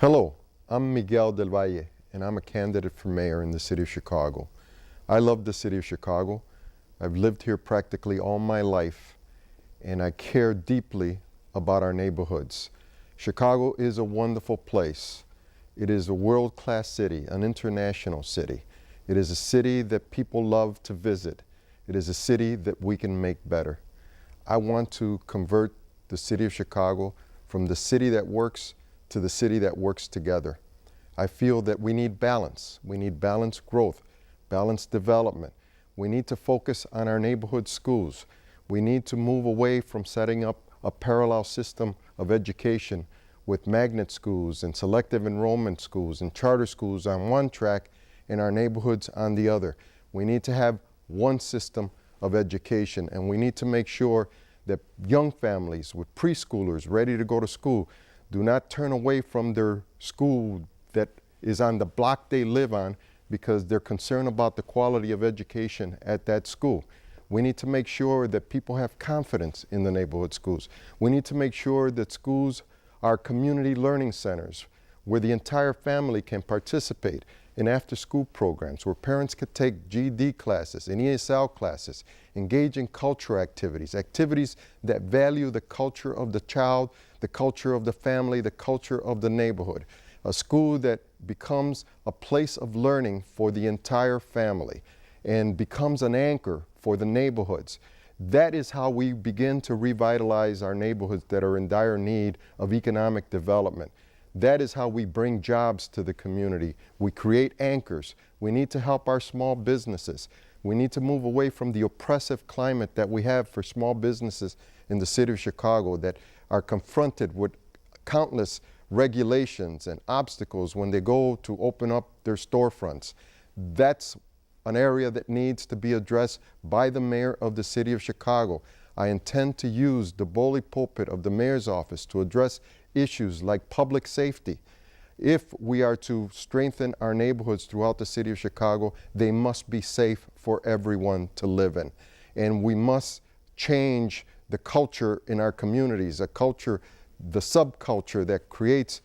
Hello, I'm Miguel del Valle, and I'm a candidate for mayor in the city of Chicago. I love the city of Chicago. I've lived here practically all my life, and I care deeply about our neighborhoods. Chicago is a wonderful place. It is a world-class city, an international city. It is a city that people love to visit. It is a city that we can make better. I want to convert the city of Chicago from the city that works to the city that works together. I feel that we need balance. We need balanced growth, balanced development. We need to focus on our neighborhood schools. We need to move away from setting up a parallel system of education with magnet schools and selective enrollment schools and charter schools on one track and our neighborhoods on the other. We need to have one system of education, and we need to make sure that young families with preschoolers ready to go to school do not turn away from their school that is on the block they live on because they're concerned about the quality of education at that school. We need to make sure that people have confidence in the neighborhood schools. We need to make sure that schools are community learning centers where the entire family can participate in after-school programs, where parents could take GED classes and ESL classes, engage in cultural activities, activities that value the culture of the child, the culture of the family, the culture of the neighborhood. A school that becomes a place of learning for the entire family and becomes an anchor for the neighborhoods. That is how we begin to revitalize our neighborhoods that are in dire need of economic development. That is how we bring jobs to the community. We create anchors. We need to help our small businesses. We need to move away from the oppressive climate that we have for small businesses in the city of Chicago that are confronted with countless regulations and obstacles when they go to open up their storefronts. That's an area that needs to be addressed by the mayor of the city of Chicago. I intend to use the bully pulpit of the mayor's office to address issues like public safety. If we are to strengthen our neighborhoods throughout the city of Chicago, they must be safe for everyone to live in. And we must change the culture in our communities, a culture, the subculture that creates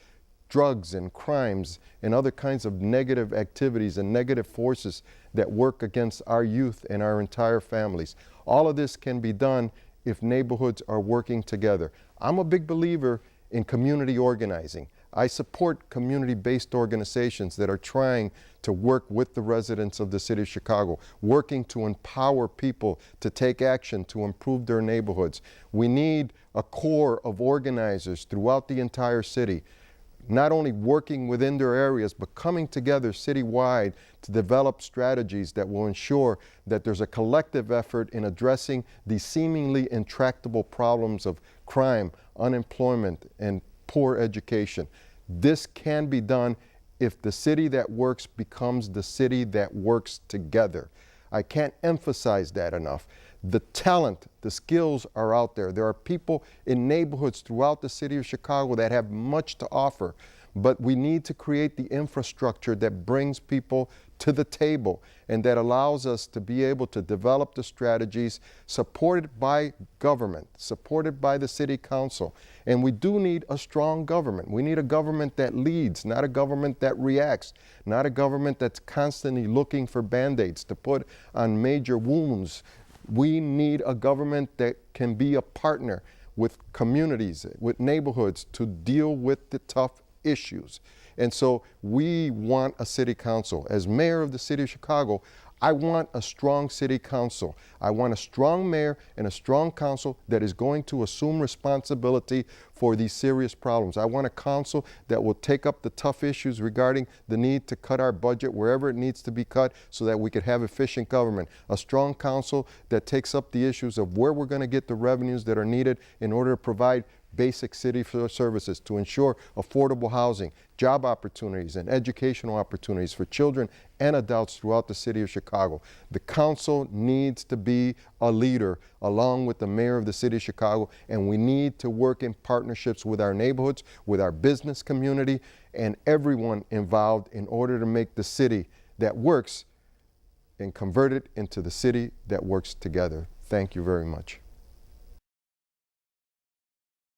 drugs and crimes and other kinds of negative activities and negative forces that work against our youth and our entire families. All of this can be done if neighborhoods are working together. I'm a big believer in community organizing. I support community-based organizations that are trying to work with the residents of the city of Chicago, working to empower people to take action to improve their neighborhoods. We need a core of organizers throughout the entire city, not only working within their areas, but coming together citywide to develop strategies that will ensure that there's a collective effort in addressing these seemingly intractable problems of crime, unemployment, and poor education. This can be done if the city that works becomes the city that works together. I can't emphasize that enough. The talent, the skills are out there. There are people in neighborhoods throughout the city of Chicago that have much to offer, but we need to create the infrastructure that brings people to the table and that allows us to be able to develop the strategies supported by government, supported by the city council. And we do need a strong government. We need a government that leads, not a government that reacts, not a government that's constantly looking for band-aids to put on major wounds. We need a government that can be a partner with communities, with neighborhoods to deal with the tough issues. And so we want a city council. As mayor of the city of Chicago, I want a strong city council. I want a strong mayor and a strong council that is going to assume responsibility for these serious problems. I want a council that will take up the tough issues regarding the need to cut our budget wherever it needs to be cut so that we could have efficient government. A strong council that takes up the issues of where we're going to get the revenues that are needed in order to provide basic city services to ensure affordable housing, job opportunities, and educational opportunities for children and adults throughout the city of Chicago. The council needs to be a leader along with the mayor of the city of Chicago, and we need to work in partnerships with our neighborhoods, with our business community, and everyone involved in order to make the city that works and convert it into the city that works together. Thank you very much.